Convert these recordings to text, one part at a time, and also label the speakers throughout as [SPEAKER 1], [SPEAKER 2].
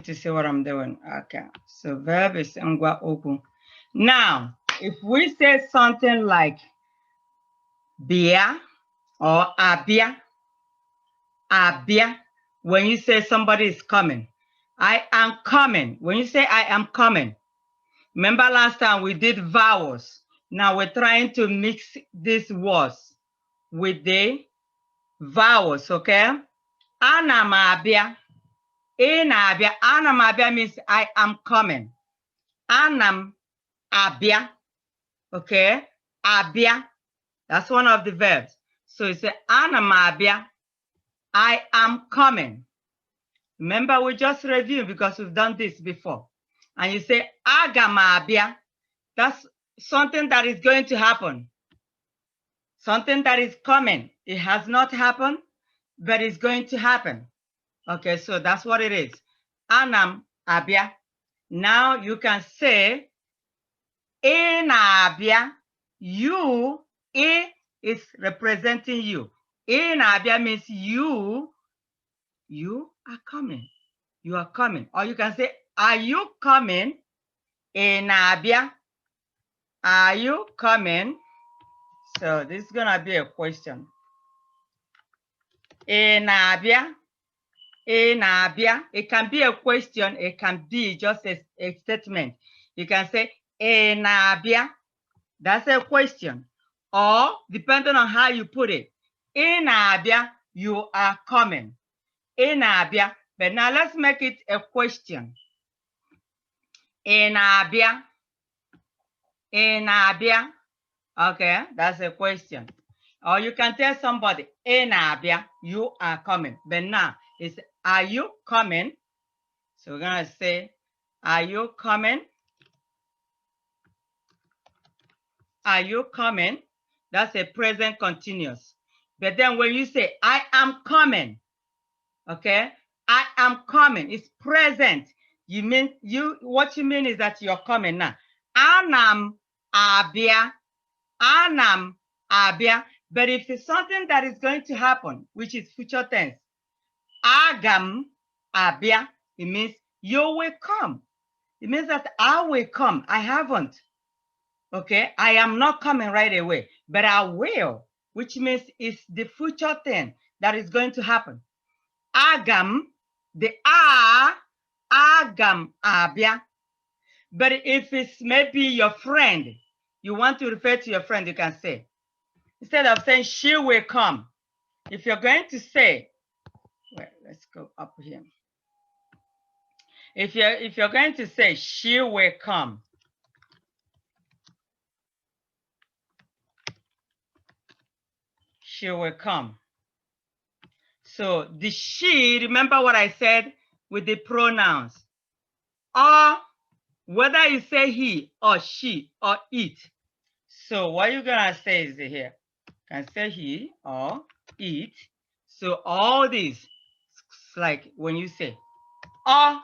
[SPEAKER 1] to see what I'm doing. Okay. So verb is ngwa okwu. Now, if we say something like bia or abia, abia, when you say somebody is coming, I am coming. When you say I am coming, remember last time we did vowels. Now we're trying to mix these words with the vowels, okay? Ana m abịa. Ị na-abịa. Ana m abịa means I am coming. Ana m abịa. Okay? Abịa. That's one of the verbs. So you say ana m abịa. I am coming. Remember, we just reviewed because we've done this before. And you say aga m abịa. That's something that is going to happen. Something that is coming. It has not happened, but it's going to happen. Okay, so that's what it is. Anam abia. Now you can say ị na-abịa. You, ị is representing you. Ị na-abịa means you are coming. You are coming. Or you can say, are you coming? Ị na-abịa. Are you coming? So this is gonna be a question. Ị na-abịa. Ị na-abịa. It can be a question. It can be just a statement. You can say ị na-abịa. That's a question. Or depending on how you put it, ị na-abịa, you are coming. Ị na-abịa. But now let's make it a question. Ị na-abịa. Ị na-abịa. Okay, that's a question. Or you can tell somebody, ị na-abịa, you are coming. But now it's, are you coming? So we're gonna say, are you coming? Are you coming? That's a present continuous. But then when you say, I am coming, okay? I am coming, it's present. You mean, what you mean is that you're coming now. Anam abia. Anam abia. But if it's something that is going to happen, which is future tense, agam abia, it means you will come. It means that I will come. I haven't. Okay, I am not coming right away, but I will, which means it's the future thing that is going to happen. Agam, the agam abia. But if it's maybe your friend, you want to refer to your friend, you can say, instead of saying she will come, if you're going to say, well, let's go up here. If you're going to say she will come, she will come. So the she, remember what I said with the pronouns. Or whether you say he or she or it. So what you're gonna say is here. You can say he or it. So all these, like when you say ga,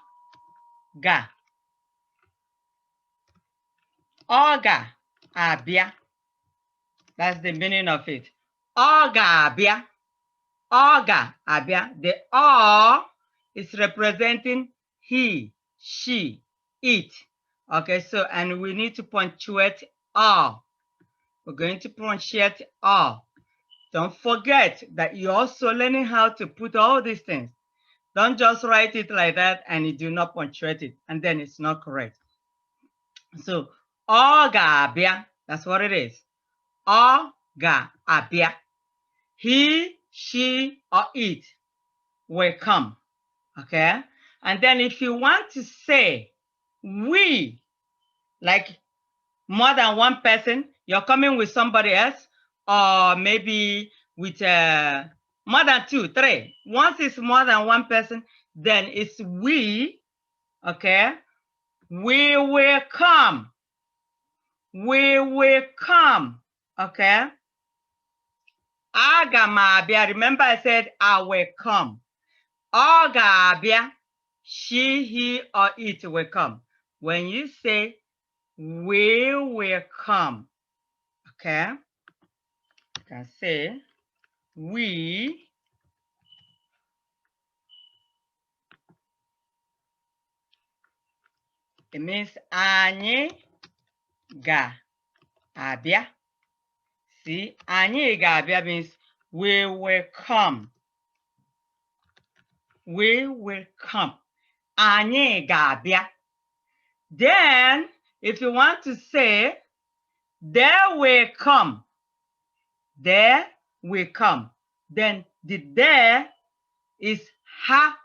[SPEAKER 1] ga abia. That's the meaning of it. Ga abia. Ga abia. The is representing he, she, it. Okay, so and we need to punctuate all. We're going to punctuate all. Don't forget that you're also learning how to put all these things. Don't just write it like that and you do not punctuate it, and then it's not correct. So, ga abia, that's what it is. Ga abia. He, she, or it will come. Okay? And then if you want to say we, like more than one person, you're coming with somebody else, or maybe with more than 2, 3. Once it's more than one person, then it's we, okay? We will come. We will come, okay? Aga m abịa. Remember I said I will come. Ọ ga-abịa. She, he, or it will come. When you say we will come, okay? You can say we It means anyị ga-abịa. See, anyị ga-abịa means we will come. We will come. Anyị ga-abịa. Then, if you want to say, they will come. They will come. Then the there is ha.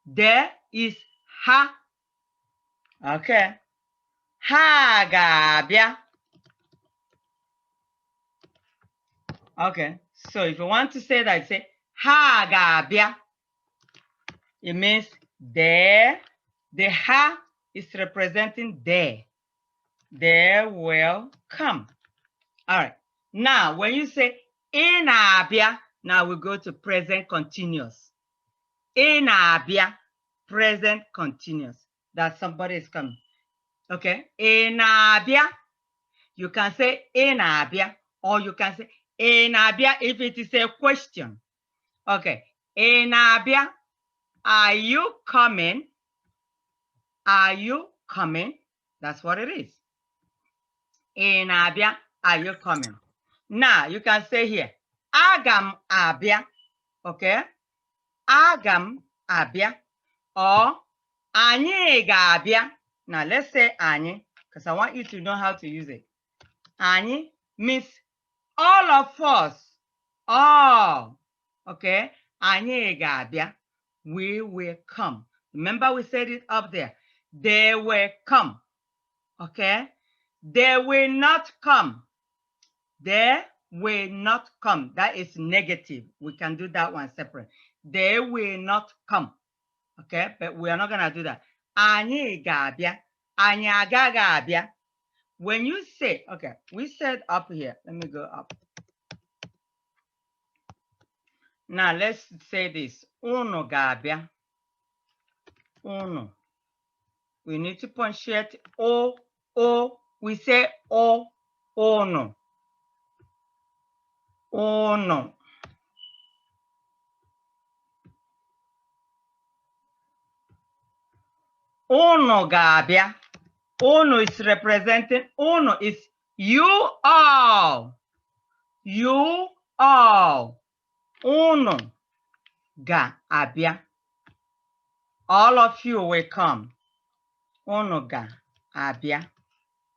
[SPEAKER 1] There is ha. Okay. Ha ga-abịa. Okay. So if you want to say that, say ha ga-abịa. It means there. The ha is representing there. They will come. All right. Now, when you say ị na-abịa, now we go to present continuous. Ị na-abịa, present continuous. That somebody is coming. Okay. Ị na-abịa. You can say ị na-abịa, or you can say ị na-abịa if it is a question. Okay. Ị na-abịa. Are you coming? Are you coming? That's what it is. Ị na-abịa. Are you coming? Now, you can say here, aga m abịa. Okay? Aga m abịa. Or, anyị ga-abịa. Now, let's say anyị, because I want you to know how to use it. Anyị means all of us. All. Okay? Anyị ga-abịa. We will come. Remember we said it up there. They will come. Okay? They will not come. They will not come. That is negative. We can do that one separate. They will not come. Okay? But we are not going to do that. Anyị ga-abịa. Anyị agaghị abịa. When you say, okay, we said up here. Let me go up. Now, let's say this. Unu ga-abịa. Unu. We need to punctuate O. We say O. Unu. Unu. Unu ga-abịa. Unu is representing, unu is you all. You all. Unu ga-abịa. All of you will come. Unu ga-abịa.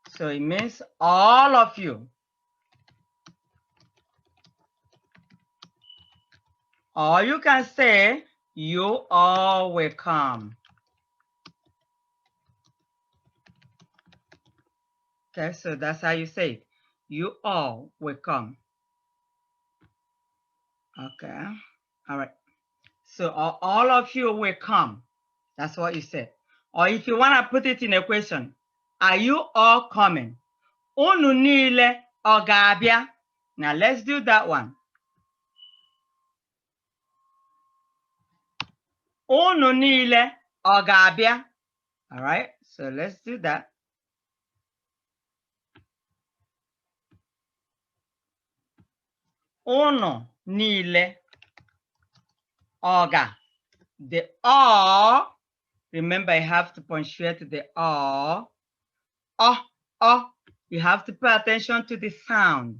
[SPEAKER 1] So it means all of you. Or you can say, you all will come. Okay, so that's how you say it. You all will come. Okay, all right. So all of you will come. That's what you said. Or if you want to put it in a question, are you all coming? Unu niile ọ ga-abịa? Now let's do that one. Unu niile ọ ga-abịa? All right, so let's do that. Unu niile ọ ga. The ọ, remember you have to punctuate the ọ. You have to pay attention to the sound.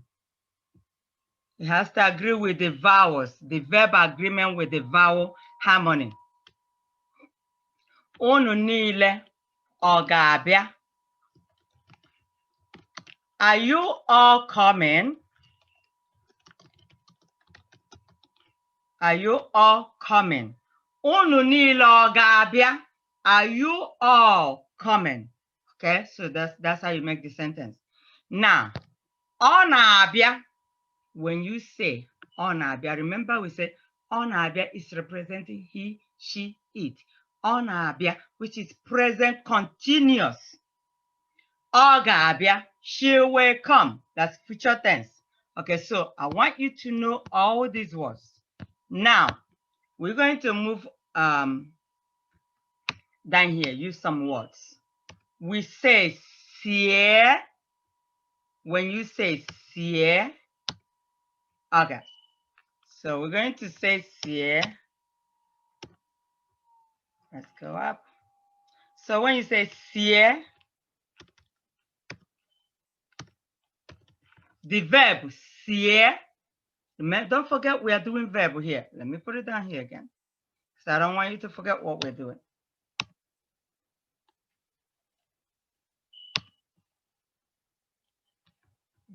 [SPEAKER 1] It has to agree with the vowels, the verb agreement with the vowel harmony. Unu niile ọ ga-abịa? Are you all coming? Are you all coming? Unu niile ọ ga-abịa? Are you all coming? Okay, so that's how you make the sentence. Now, ọ na-abịa, when you say ọ na-abịa, remember we said ọ na-abịa is representing he, she, it. Ọ na-abịa, which is present continuous. Ọ ga-abịa, she will come. That's future tense. Okay, so I want you to know all these words. Now, we're going to move down here, use some words. We say sie. When you say sie, okay. So we're going to say sie. Let's go up. So when you say sie, the verb sie, don't forget we are doing verb here. Let me put it down here again, because I don't want you to forget what we're doing.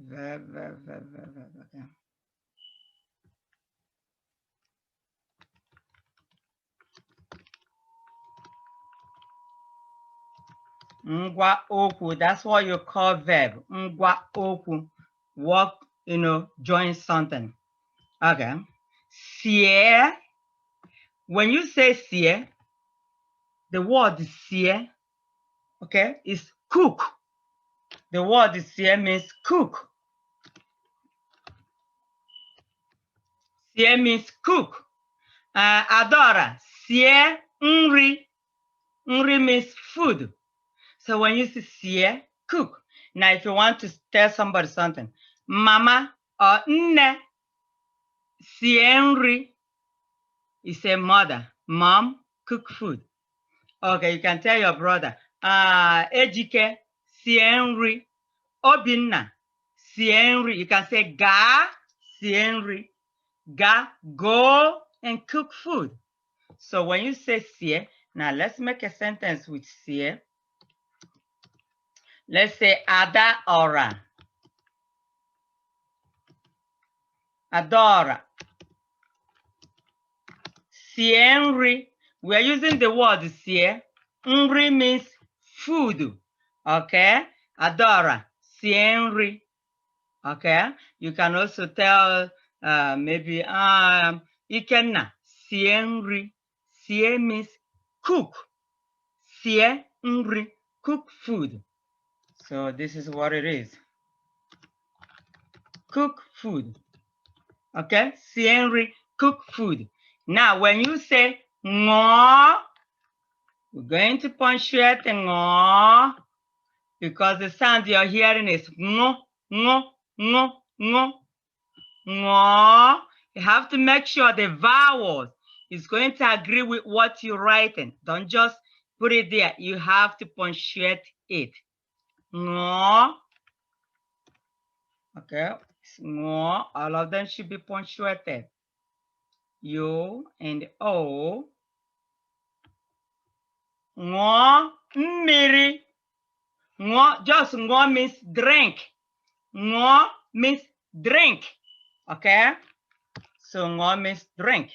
[SPEAKER 1] Verb, okay. Ngwa okwu, that's what you call verb. Ngwa okwu, work, join something. Okay. Sie, when you say sie, the word sie, okay, is cook. The word sie means cook. Sie means cook. Adora, sie nri. Nri means food. So when you say sie, cook. Now, if you want to tell somebody something, mama or nne, sie nri, you say mother, mom, cook food. Okay, you can tell your brother, Ejike, sie nri. Obinna, sie nri. You can say ga, sie nri. Ga, go and cook food. So when you say sie, now let's make a sentence with sie. Let's say Ada Ora. Adora. Sie nri. We are using the word sie. Nri means food. Okay? Adora. Sie nri. Okay? You can also tell maybe Ikenna. Sie nri. Sie means cook. Sie nri. Cook food. So this is what it is. Cook food. Okay? Sie nri. Cook food. Now, when you say ngo, we're going to punctuate the ngo because the sound you're hearing is ngo, ngo, ngo, ngo, ngo. You have to make sure the vowels is going to agree with what you're writing. Don't just put it there. You have to punctuate it. Ngo. Okay. Ngo. All of them should be punctuated. U and O. Ngo mmiri. Ngo, just ngo means drink. Ngo means drink. Okay? So ngo means drink.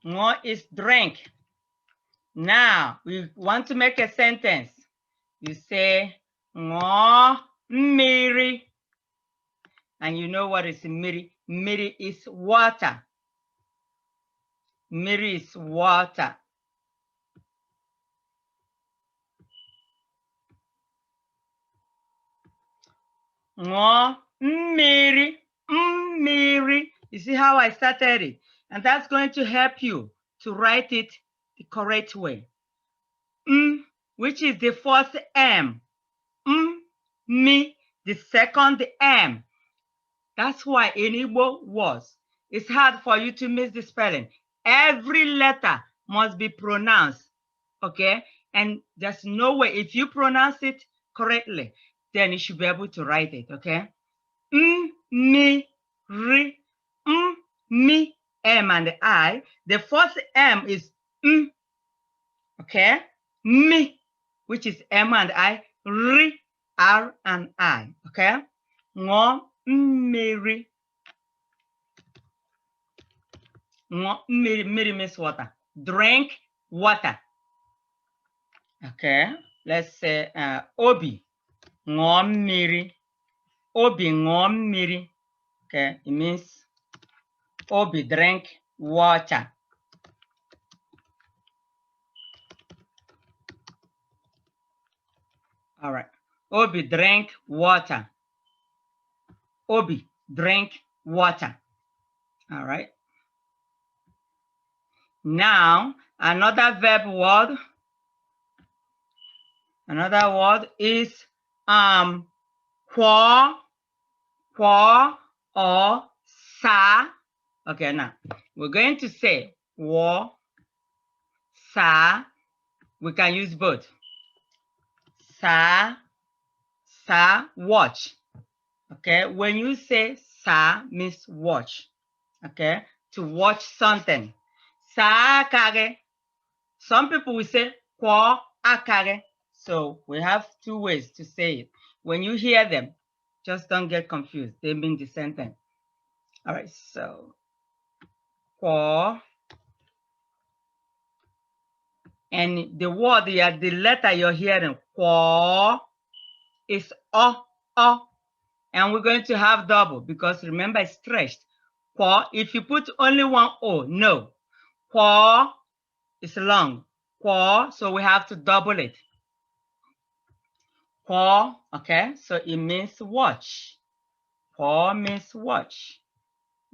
[SPEAKER 1] Ngo is drink. Now, we want to make a sentence. You say ngo mmiri. And you know what is mmiri? Mmiri is water. Mmiri is water. Ngo mmiri. Mmiri. You see how I started it? And that's going to help you to write it the correct way. Which is the first M. Me, the second M. That's why in Igbo words, it's hard for you to miss the spelling. Every letter must be pronounced, okay? And there's no way, if you pronounce it correctly, then you should be able to write it, okay? Me, ri, me, M and I. The first M is okay? Me, which is M and I, ri, R and I, okay? Ngo mmiri. Ngo mmiri, mmiri means water. Drink water. Okay, let's say Obi, ngo mmiri. Obi, ngo mmiri. Okay, it means Obi, drink water. All right, Obi, drink water. Obi, drink water. All right. Now, another verb word. Another word is kwa or sa. Okay, now we're going to say wo, sa. We can use both. Sa, watch. Okay, when you say sa means watch. Okay, to watch something. Sa akage. Some people will say kwo akage. So we have two ways to say it. When you hear them, just don't get confused. They mean the same thing. All right, so kwo. And the word, the letter you're hearing, kwo, is o. And we're going to have double because remember it's stretched. Kwo, if you put only one O, no. Kwo is long. Kwo, so we have to double it. Kwo, okay, so it means watch. Kwo means watch.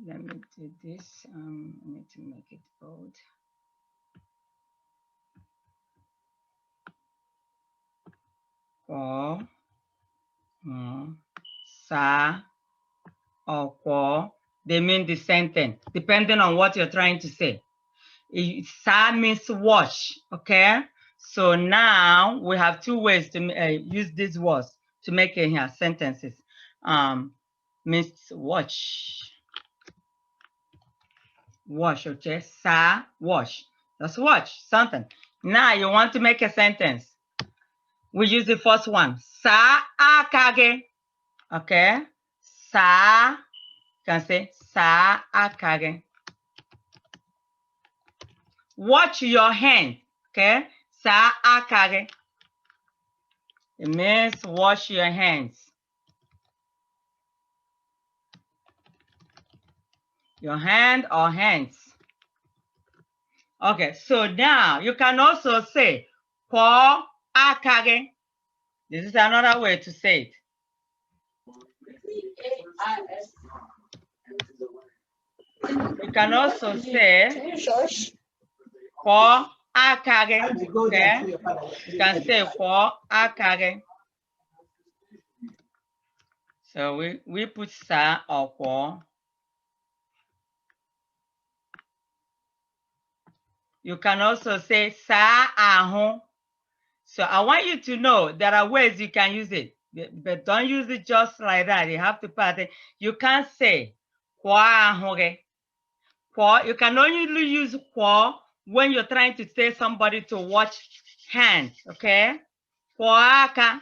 [SPEAKER 1] Let me do this. I need to make it bold. Kwo, sa, or kwo, they mean the same thing, depending on what you're trying to say. Sa means watch, okay? So now we have two ways to use these words to make it here sentences. Means watch. Watch, okay? Sa, watch. That's watch, something. Now you want to make a sentence. We use the first one. Sa akage. Okay? Sa, can say sa akage. Watch your hand. Okay? Sa akage. It means wash your hands. Your hand or hands. Okay, so now you can also say kwo akage. This is another way to say it. You can also say kwo akage. Okay? You can say kwo akage. So we put sa or kwo. You can also say sa ahon. So I want you to know there are ways you can use it, but don't use it just like that. You have to put it. You can't say kwo ahon. Kwo, you can only use kwo when you're trying to tell somebody to watch hands, okay? Kwo aka,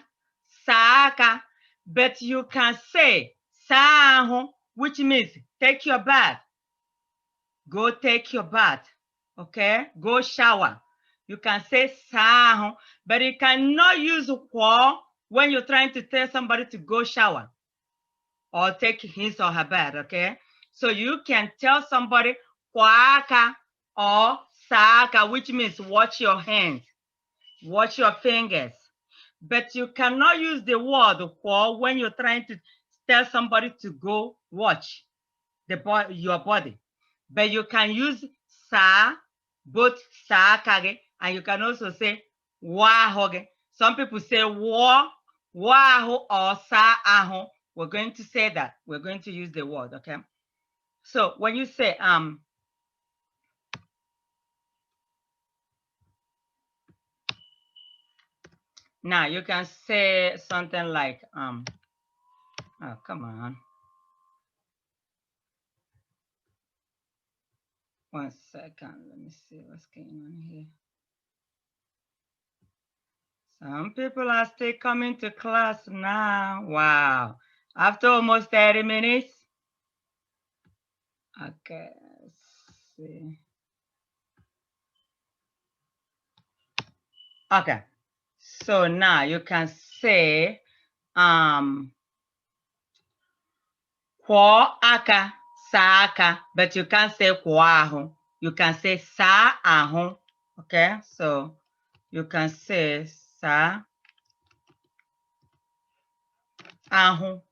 [SPEAKER 1] sa aka, but you can say sa ahon, which means take your bath. Go take your bath, okay? Go shower. You can say sa ahon, but you cannot use kwo when you're trying to tell somebody to go shower or take his or her bath, okay? So you can tell somebody kwo aka or sa aka, which means watch your hands, watch your fingers. But you cannot use the word kwo when you're trying to tell somebody to go watch your body. But you can use sa, both sa kage, and you can also say wa hoge. Some people say wa aho or sa aho. We're going to say that. We're going to use the word, okay? So when you say now you can say something like oh, come on. One second, let me see what's going on here. Some people are still coming to class now. Wow. After almost 30 minutes. Okay, let's see. Okay, so now you can say kwo aka, sa aka, but you can't say kwo aho. You can say sa aho. Okay, so you can say sa aho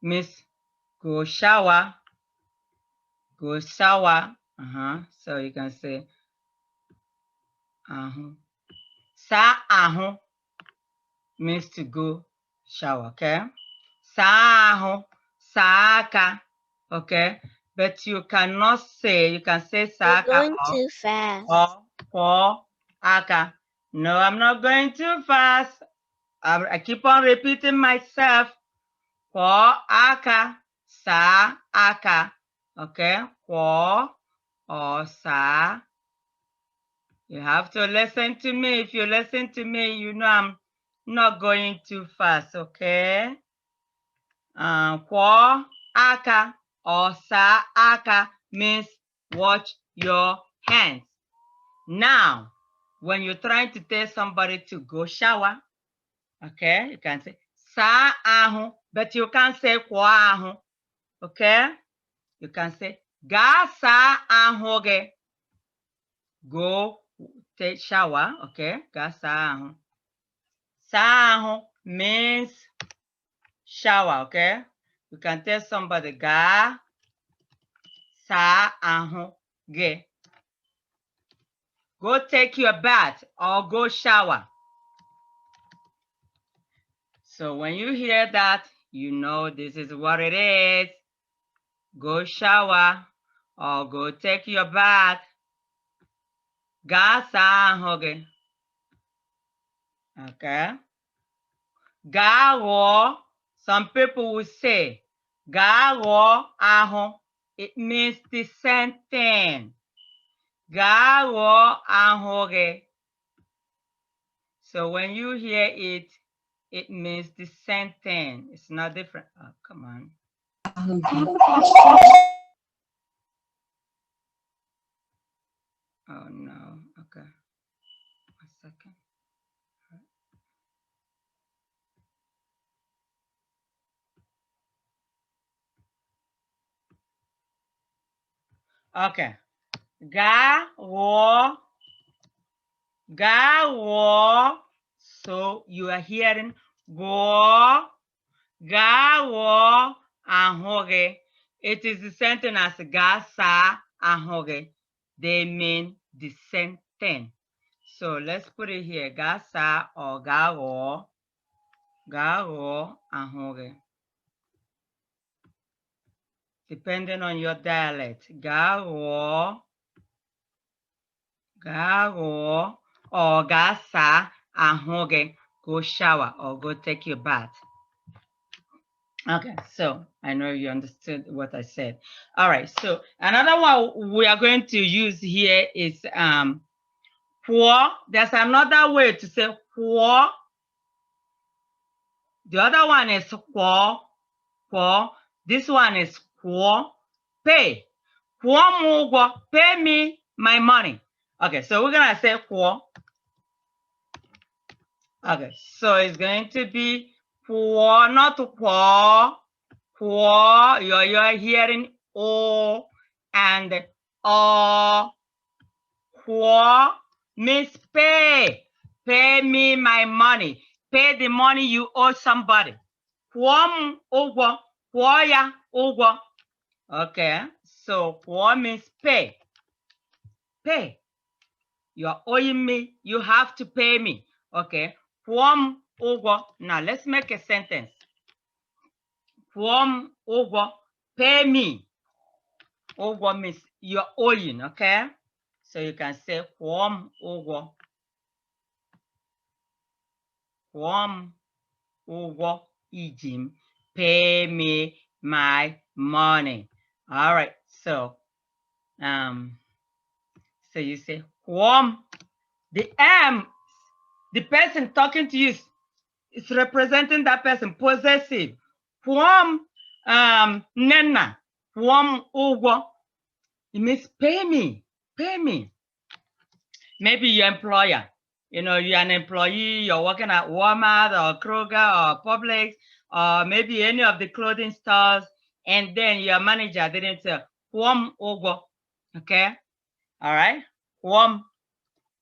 [SPEAKER 1] means go shower. Go shower. So you can say aho. Sa aho means to go shower, okay? Sa aho, sa aka, okay? but you cannot say, you can say Saka.
[SPEAKER 2] You're going too fast.
[SPEAKER 1] Or for Aka. No, I'm not going too fast. I keep on repeating myself. For Aka, Sa Aka. Okay, for or Sa. You have to listen to me. If you listen to me, you know I'm not going too fast, okay? Kwa aka or sa aka means watch your hands. Now, when you're trying to tell somebody to go shower, okay, you can say sa ahu, but you can't say kwa ahu, okay? You can say ga sa ahu ge. Go take shower, okay? Ga sa ahu. Sa ahu means shower, okay? You can tell somebody ga sa ahu ge. Go take your bath or go shower. So when you hear that, you know this is what it is. Go shower or go take your bath. Ga sa ahu ge. Okay. Ga wo, some people will say, ga wo ahu. It means the same thing. Ga wo ahu ge. So when you hear it, it means the same thing. It's not different. Oh, come on. Oh, no. Okay. 1 second. Okay. Ga wo. Ga wo. So you are hearing go. Ga wo ahoge. It is the same thing as ga sa ahoge. They mean the same thing. So let's put it here. Ga sa or ga wo. Ga wo ahoge. Depending on your dialect. Ga wo. Ga wo or ga sa ahoge. Go shower or go take your bath. Okay, so I know you understood what I said. All right, so another one we are going to use here is for. There's another way to say for. The other one is for. This one is for pay. For pay me my money. Okay, so we're gonna say for. Okay, so it's going to be for, not for. For, you're hearing O and O. For means pay. Pay me my money. Pay the money you owe somebody. For ụgwọ. For ya ụgwọ. Okay, so for means pay. Pay. You're owing me. You have to pay me. Okay, for ụgwọ. Now let's make a sentence. For ụgwọ. Pay me. Ụgwọ means you're owing, okay? So you can say from ụgwọ. From ụgwọ iji pay me my money. All right, so so you say from. The the person talking to you is representing that person, possessive. From Nena, from ụgwọ. It means pay me, pay me. Maybe your employer, you're an employee, you're working at Walmart or Kroger or Publix, or maybe any of the clothing stores, and then your manager didn't say, Kwom ụgwọ, okay? All right? Kwom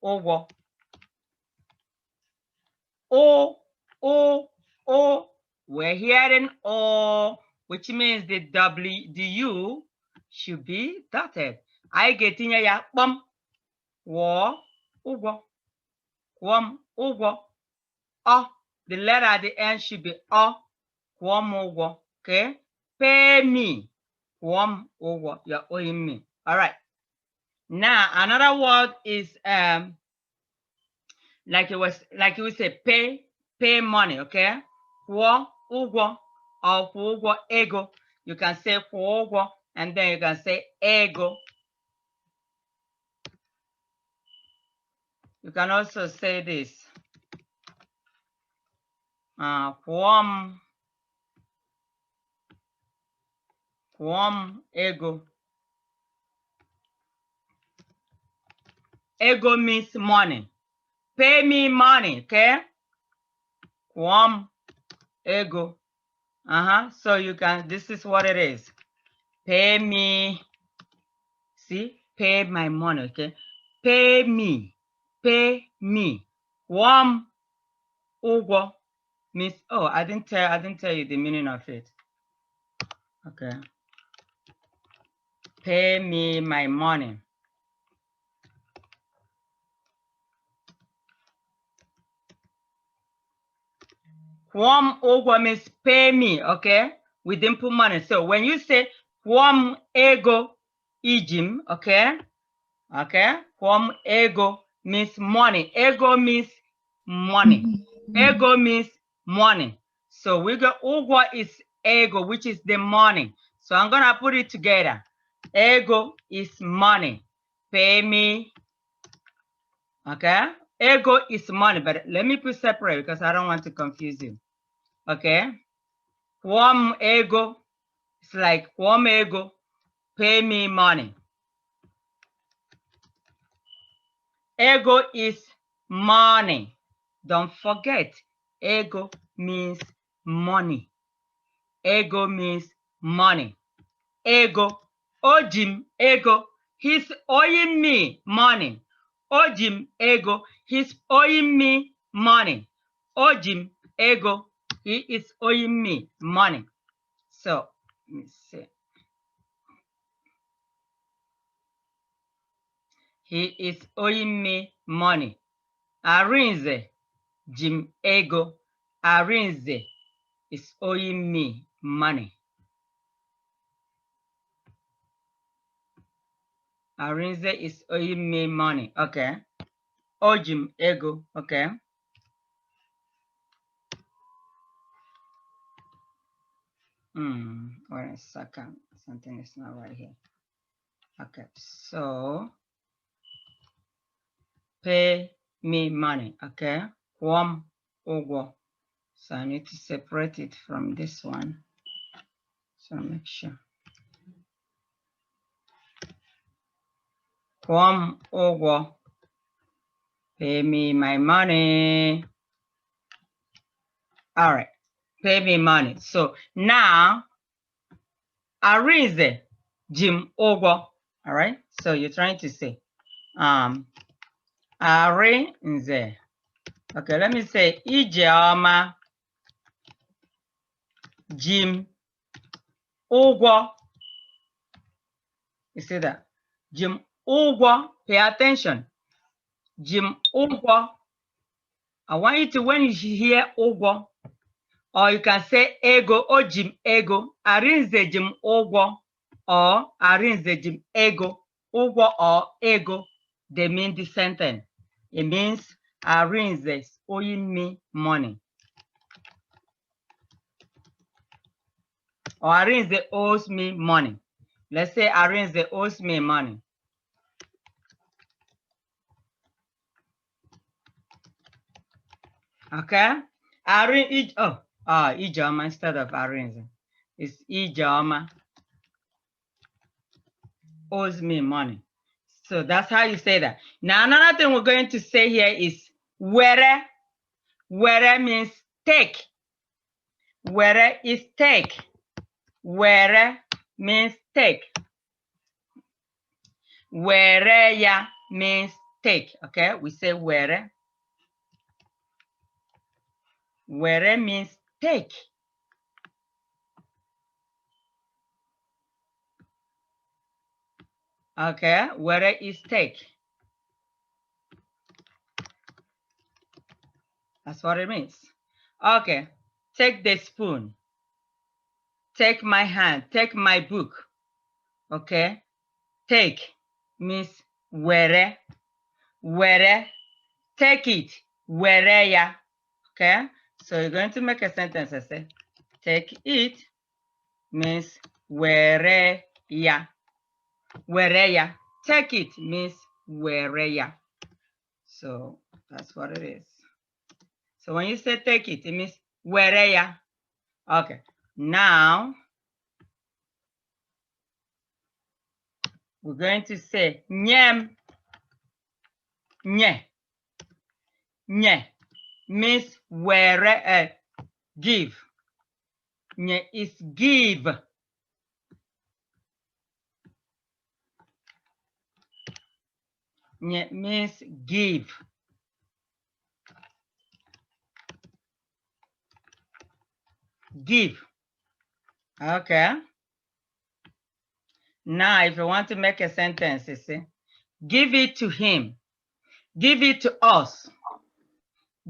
[SPEAKER 1] ụgwọ. O, we're hearing O, which means the U should be dotted. I get in ya, bum, wo, ụgwọ. Kwom ụgwọ. O, the letter at the end should be O. Kwom ụgwọ. Okay? Pay me. Kwom ụgwọ. You're owing me. All right. Now another word is like you would say pay money, okay? Kwụọ ụgwọ or kwụọ ụgwọ ego. You can say kwụọ ụgwọ and then you can say ego. You can also say this. Kwụọ m ego. Ego means money. Pay me money, okay? Kwụọ m ego. So you can, this is what it is. Pay me. See, pay my money, okay? Pay me. Pay me. Kwụọ m ụgwọ means, oh, I didn't tell you the meaning of it. Okay. Pay me my money. Kwụọ m ụgwọ means pay me, okay? We didn't put money. So when you say kwụọ m ego ijim, okay? Okay? Kwụọ m ego means money. Ego means money. Ego means money. So we got ụgwọ is ego, which is the money. So I'm gonna put it together. Ego is money. Pay me. Okay? Ego is money, but let me put separate because I don't want to confuse you. Okay? Kwụọ m ego. It's like kwụọ m ego. Pay me money. Ego is money. Don't forget, ego means money. Ego means money. Ego. Ojim ego. He's owing me money. Ojim ego. He's owing me money. Ojim ego. He is owing me money. So, let me see. He is owing me money. Arinze. Jim ego. Arinze is owing me money. Arinze is owing me money. Okay. Ojim ego. Okay. Wait a second. Something is not right here. Okay. So pay me money. Okay. Kwụọ ụgwọ. So I need to separate it from this one. So make sure. Kwụọ ụgwọ. Pay me my money. All right. Pay me money. So now, Arinze Jim ụgwọ. All right. So you're trying to say, Arinze. Okay, let me say Ijeoma Jim ụgwọ. You see that? Jim ụgwọ. Pay attention. Jim ụgwọ. I want you to, when you hear ụgwọ, or you can say ego, or Jim ego, Arinze Jim ụgwọ, or Arinze Jim ego, ụgwọ or ego, they mean the sentence. It means Arinze is owing me money. Or Arinze owes me money. Let's say Arinze owes me money. Okay? Ijeoma instead of Arinze. It's Ijeoma owes me money. So that's how you say that. Now, another thing we're going to say here is were. Were means take. Were is take. Were means take. Were ya means take. Okay, we say were. Were means take. Okay, were is take. That's what it means. Okay, take the spoon. Take my hand. Take my book. Okay. Take means were. Take it, were ya. Okay. So you're going to make a sentence and say, take it means were ya. Were ya. Take it means were ya. So that's what it is. So when you say take it, it means were ya. Okay. Now we're going to say nyem. Nye. Nye means where give. Nye is give. Nye means give. Give. Okay. Now, if you want to make a sentence, you say, give it to him. Give it to us.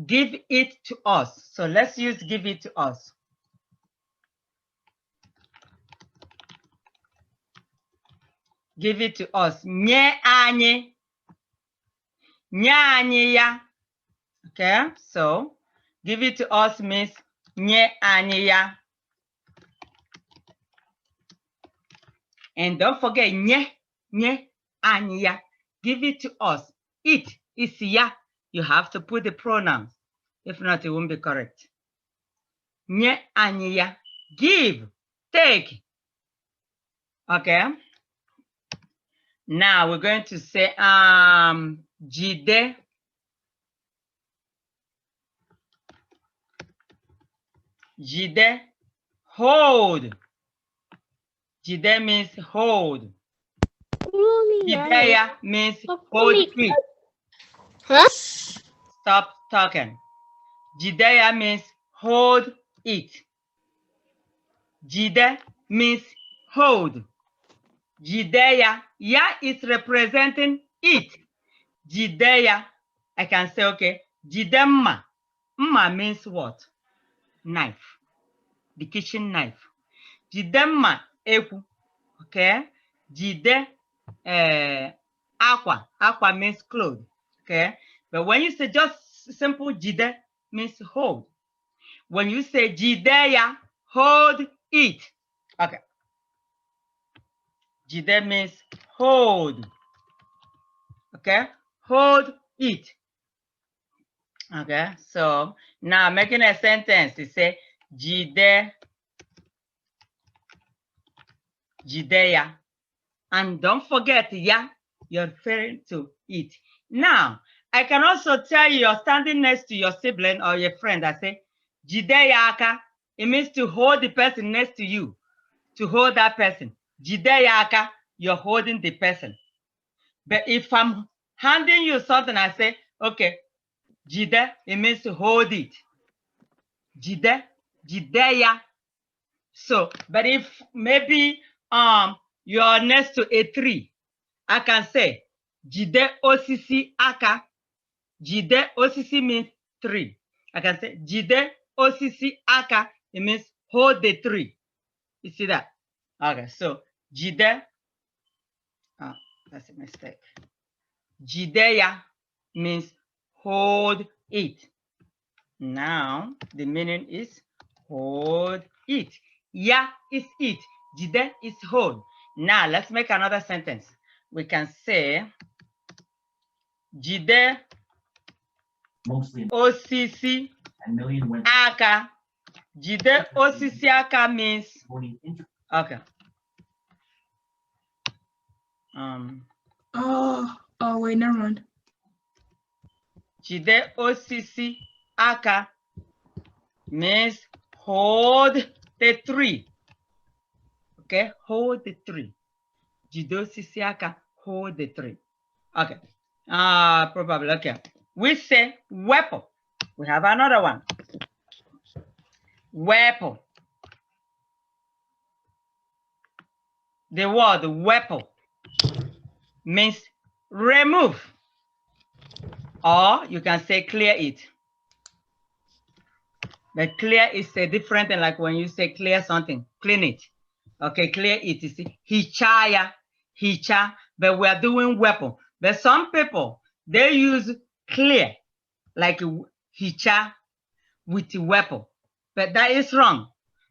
[SPEAKER 1] Give it to us. So let's use give it to us. Give it to us. Nye anyị. Nye anyị ya. Okay, so give it to us means nye anyị ya. And don't forget nye anyị ya. Give it to us. It is ya. You have to put the pronouns. If not, it won't be correct. Nye anyị ya. Give, take. Okay. Now we're going to say jide. Jide, hold. Jide means hold. Jideya means hold it.
[SPEAKER 2] Huh?
[SPEAKER 1] Stop talking. Jideya means hold it. Jide means hold. Jideya, ya is representing it. Jideya, I can say, okay, jidemma. Mma means what? Knife. The kitchen knife. Jidemma ekwu. Okay. Jide aqua. Aqua means clothes. Okay. But when you say just simple jide means hold. When you say jideya, hold it. Okay. Jide means hold. Okay. Hold it. Okay. So now making a sentence, you say jide. Jideya. And don't forget, ya, you're referring to it. Now, I can also tell you you're standing next to your sibling or your friend. I say, Jideya aka. It means to hold the person next to you, to hold that person. Jideya aka, you're holding the person. But if I'm handing you something, I say, okay, Jide, it means to hold it. Jide, Jideya. So, but if maybe you're next to a tree, I can say jide osisi aka. Jide osisi means tree. I can say jide osisi aka. It means hold the tree. You see that? Okay, so jide. Oh, that's a mistake. Jideya means hold it. Now the meaning is hold it. Ya is it. Jide is hold. Now let's make another sentence. We can say jide osisi aka. Jide osisi aka means okay.
[SPEAKER 3] Wait, never mind.
[SPEAKER 1] Jide osisi aka means hold the tree. Okay, hold the tree. Jide osisi aka, hold the tree. Okay. Probably okay. We say weapon. We have another one. Weapon. The word weapon means remove. Or you can say clear it. But clear is a different thing, like when you say clear something, clean it. Okay, clear it. You see, hichaya, hicha, but we are doing weapon. But some people, they use clear, like hicha with the weapon. But that is wrong.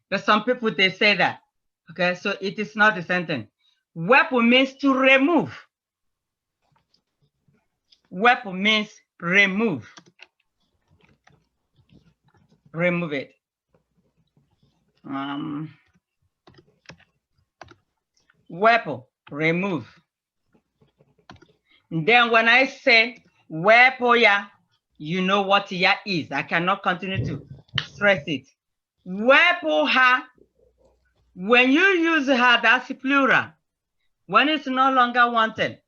[SPEAKER 1] But some people, they say that. Okay, so it is not the same thing. Weapon means to remove. Weapon means remove. Remove it. Weapon, remove. And then when I say weapon ya, you know what ya is. I cannot continue to stress it. Weapon ha, when you use her, that's plural. When it's no longer wanted.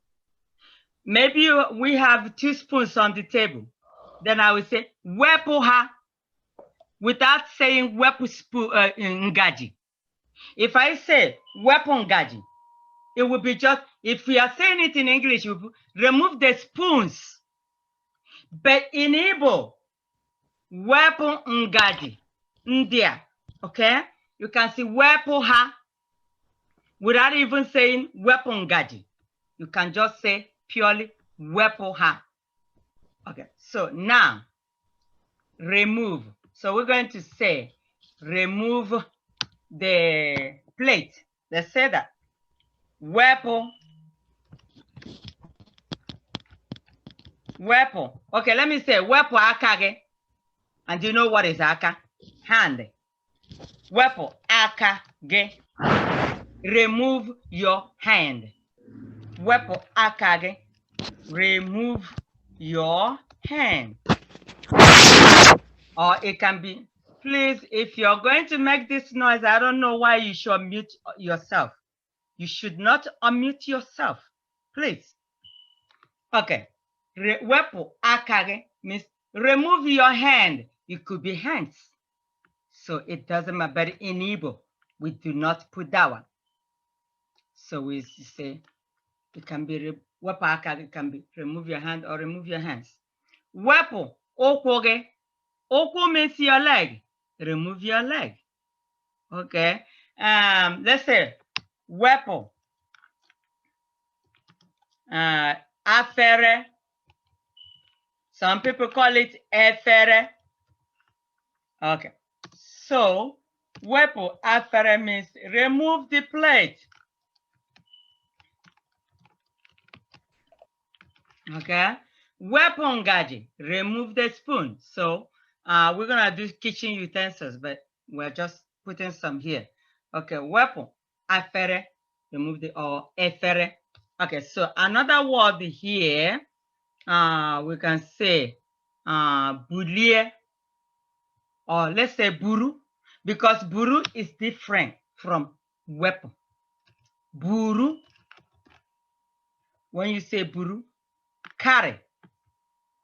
[SPEAKER 1] Maybe we have 2 spoons on the table. Then I will say weapon ha, without saying weapon spoon ngaji. If I say weapon ngaji, it will be just, if we are saying it in English, we remove the spoons. But in Igbo, weapon ngaji, ndia, okay? You can see weapon ha without even saying weapon ngaji. You can just say purely weapon ha. Okay, so now, remove. So we're going to say, remove the plate. Let's say that. Weapon. Weapon. Okay, let me say weapon akage. And do you know what is aka? Hand. Weapon akage. Remove your hand. Weapon akage. Remove your hand. Or it can be, please, if you're going to make this noise, I don't know why you should mute yourself. You should not unmute yourself, please. Okay. Weapon akage means remove your hand. It could be hands. So it doesn't matter. But in Igbo, we do not put that one. So we say it can be weapon akage, it can be remove your hand or remove your hands. Weapon okwoge. Okwo means your leg. Remove your leg. Okay. Let's say weapon. Afere. Some people call it efere. Okay. So weapon afere means remove the plate. Okay. Weapon ngaji, remove the spoon. So we're gonna do kitchen utensils, but we're just putting some here. Okay, weapon afere, remove the or efere. Okay, so another word here, we can say bulie, or let's say buru, because buru is different from weapon. Buru, when you say buru, carry.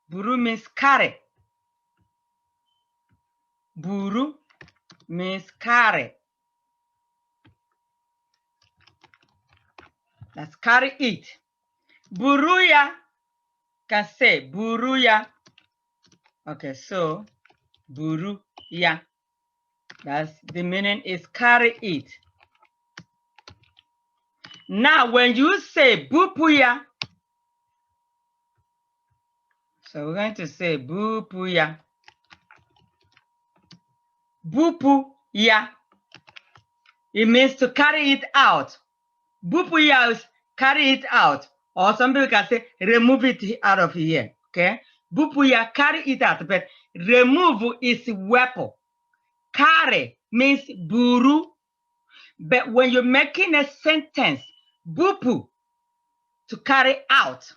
[SPEAKER 1] Buru means carry. Buru means carry. Let's carry it. Buruya can say buruya. Okay, so buruya. That's the meaning is carry it. Now, when you say bupuya, so we're going to say bupuya. Bupuya. It means to carry it out. Bupuya is carry it out. Or some people can say remove it out of here. Okay? Bupuya, carry it out. But remove is weapon. Carry means buru. But when you're making a sentence, bupu, to carry out.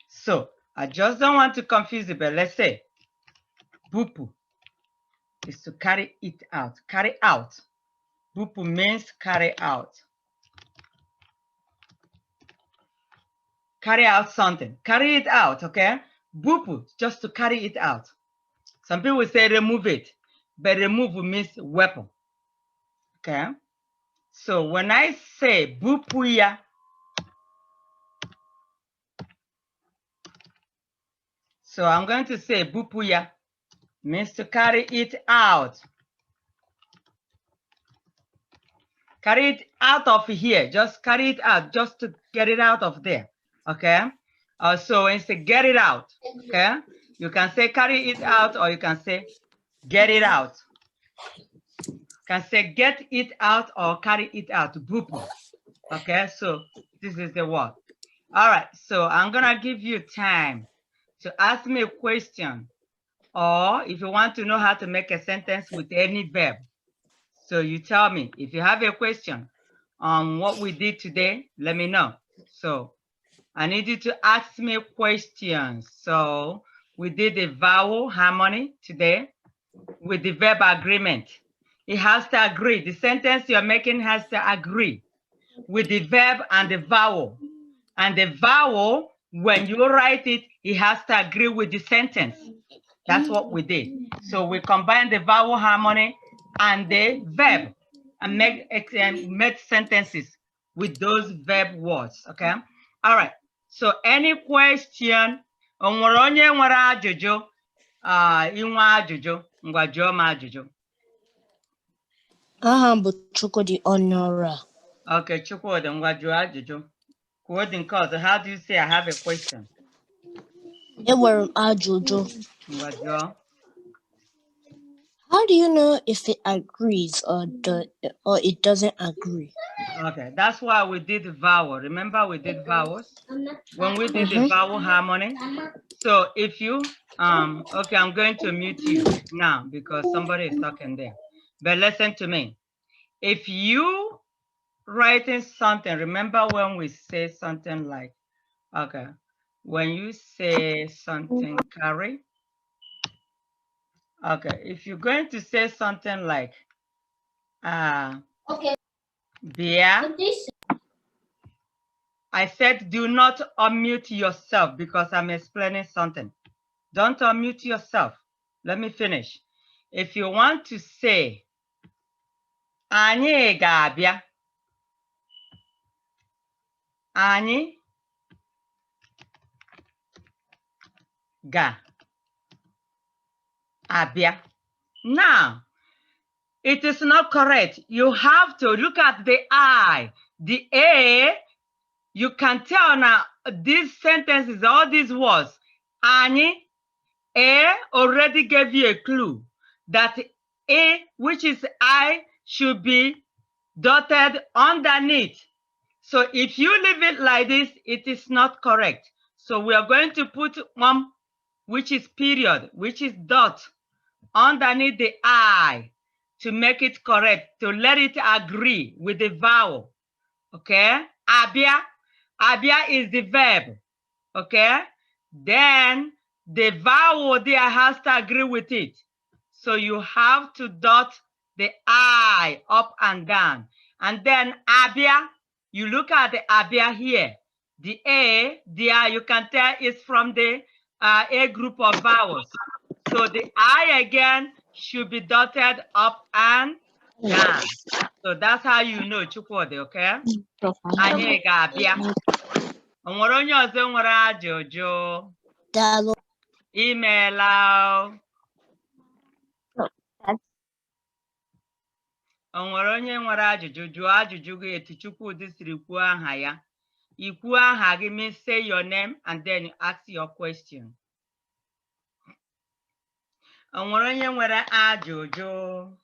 [SPEAKER 1] So I just don't want to confuse it, but let's say bupu is to carry it out. Carry out. Bupu means carry out. Carry out something. Carry it out, okay? Bupu, just to carry it out. Some people say remove it, but remove means weapon. Okay? So when I say bupuya, so I'm going to say bupuya means to carry it out. Carry it out of here. Just carry it out, just to get it out of there. Okay. So instead, get it out. Okay. You can say carry it out, or you can say get it out. You can say get it out or carry it out. Bupu. Okay. So this is the word. All right. So I'm gonna give you time to ask me a question, or if you want to know how to make a sentence with any verb. So you tell me if you have a question on what we did today, let me know. So I need you to ask me questions. So we did the vowel harmony today with the verb agreement. It has to agree. The sentence you're making has to agree with the verb and the vowel. And the vowel, when you write it, it has to agree with the sentence. That's what we did. So we combined the vowel harmony and the verb and made sentences with those verb words, okay? All right, so any question? Onwere onye nwere ajụjụ? Inwe ajụjụ, ngwa jụọ m ajụjụ.
[SPEAKER 2] Aha m bụ Chukwudi Onyeora.
[SPEAKER 1] Okay, Chukwudi, ngwa jụọ ajụjụ. Kwuo dị nke ọzọ. How do you say I have a question?
[SPEAKER 2] Enwere m ajụjụ.
[SPEAKER 1] Ngwa jụọ.
[SPEAKER 2] How do you know if it agrees or it doesn't agree?
[SPEAKER 1] Okay, that's why we did the vowel. Remember we did vowels when we did the vowel harmony. So if you, okay, I'm going to mute you now because somebody is talking there. But listen to me. If you writing something, remember when we say something like, okay, when you say something carry, okay, if you're going to say something like, okay, beer, I said, do not unmute yourself because I'm explaining something. Don't unmute yourself. Let me finish. If you want to say, anyị ga-abịa, anyị ga-abịa. Now, it is not correct. You have to look at the I, the A. You can tell now these sentences, all these words, Ani, A already gave you a clue that A, which is I, should be dotted underneath. So if you leave it like this, it is not correct. So we are going to put one, which is period, which is dot, underneath the I to make it correct, to let it agree with the vowel. Okay? Abia. Abia is the verb, okay? Then the vowel there has to agree with it. So you have to dot the I up and down. And then abia, you look at the abia here. The A, there you can tell is from the A group of vowels. So the I again should be dotted up and down. So that's how you know Chukwudi, okay? Anyị ga-abịa. O nwere onye ọzọ nwere ajụjụ?
[SPEAKER 2] Daalụ.
[SPEAKER 1] Imeela. O nwere onye nwere ajụjụ? Jụọ ajụjụ gị etu Chukwudi siri kwuo aha ya. Ikwuo aha gị means say your name and then you ask your question. O nwere onye nwere ajụjụ?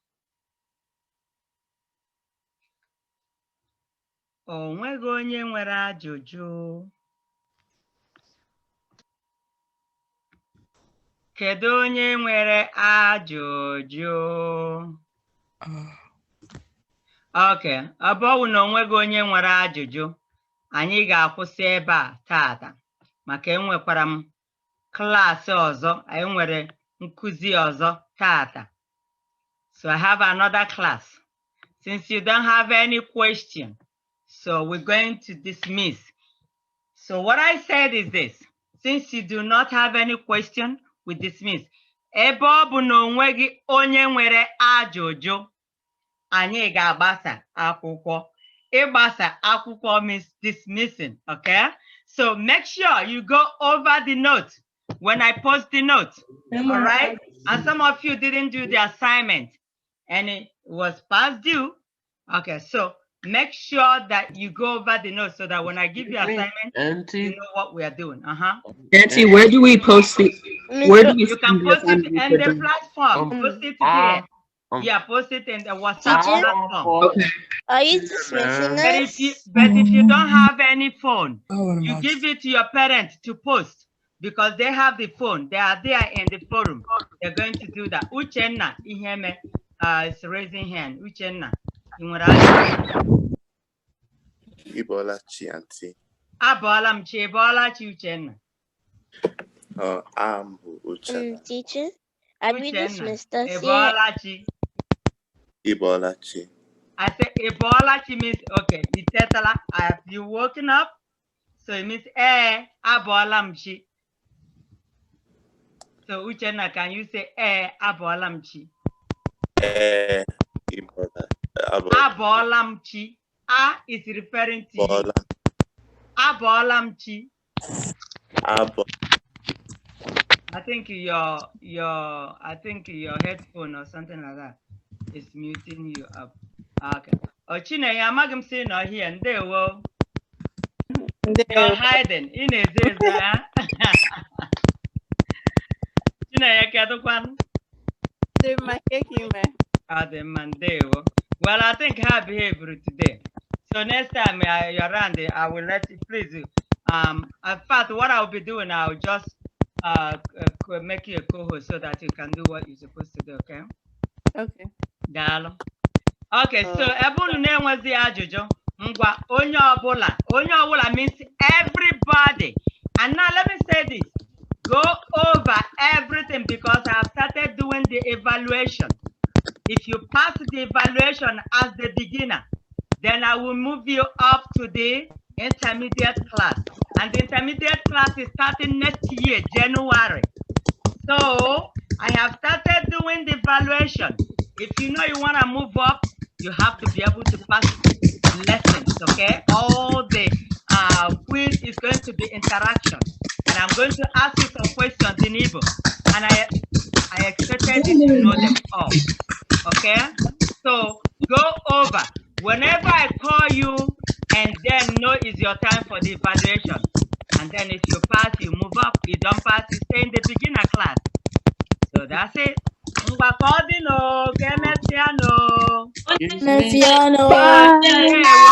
[SPEAKER 1] O nweghị onye nwere ajụjụ? Kedu onye nwere ajụjụ? Okay, ọ bụrụ na o nweghị onye nwere ajụjụ, anyị ga-akwụsị ebe a taata maka enwekwara m klaasị ọzọ, anyị nwere nkuzi ọzọ taata. So I have another class. Since you don't have any question, so we're going to dismiss. So what I said is this. Since you do not have any question, we dismiss. Ebe ọ bụ na onweghị onye nwere ajụjụ, anyị ga-agbasa akwụkwọ. Ịgbasa akwụkwọ means dismissing, okay? So make sure you go over the note when I post the note, all right? And some of you didn't do the assignment and it was past due. Okay, so make sure that you go over the notes so that when I give you assignment, you
[SPEAKER 4] Auntie,
[SPEAKER 1] know what we are doing.
[SPEAKER 5] Auntie, where do we post it? Where do we
[SPEAKER 1] You can
[SPEAKER 5] send the
[SPEAKER 1] post it
[SPEAKER 5] assignment
[SPEAKER 1] in
[SPEAKER 5] to
[SPEAKER 1] the
[SPEAKER 5] them?
[SPEAKER 1] platform. Post it there. Yeah, post it in the WhatsApp
[SPEAKER 2] Teacher?
[SPEAKER 1] platform.
[SPEAKER 5] Okay.
[SPEAKER 2] Are you dismissing
[SPEAKER 1] But
[SPEAKER 2] us?
[SPEAKER 1] if you don't have any phone, you give it to your parents to post because they have the phone. They are there in the forum. They're going to do that. Uchenna Iheme is raising hand. Uchenna.
[SPEAKER 6] Ibolachi, auntie.
[SPEAKER 1] Abolamchi, Ibolachi Uchenna.
[SPEAKER 6] I'm Uchenna.
[SPEAKER 2] Teacher? Have you
[SPEAKER 1] Uchenna.
[SPEAKER 2] dismissed us yet?
[SPEAKER 1] Ibolachi.
[SPEAKER 6] Ibolachi.
[SPEAKER 1] I say Ibolachi means okay. Itetala, have you woken up? So it means Abolamchi. So Uchenna, can you say Abolamchi? Abolamchi. A is referring to you. Abolamchi. I think your headphone or something like that is muting you up. Okay. Oh, Chine, I'm saying no here and there. Well, you're hiding in a zone. Chine, you can't one. Well, I think her behavior today. So next time you're around, I will let you please. In fact, what I'll be doing, I'll just make you a co-host so that you can do what you're supposed to do. Okay.
[SPEAKER 3] Okay.
[SPEAKER 1] Dalo. Okay. So ebulu ne nwazi ajojo. Ngwa onye obula. Onye obula means everybody. And now let me say this. Go over everything because I have started doing the evaluation. If you pass the evaluation as the beginner, then I will move you up to the intermediate class. And the intermediate class is starting next year, January. So I have started doing the evaluation. If you know you want to move up, you have to be able to pass lessons, okay? All the quiz is going to be interaction. And I'm going to ask you some questions in Igbo. And I expected you to know them all. Okay? So go over. Whenever I call you and then know it's your time for the evaluation. And then if you pass, you move up. You don't pass, you stay in the beginner class. So that's it. Mbakodino, Kemetiano.
[SPEAKER 2] Messiano. Bye.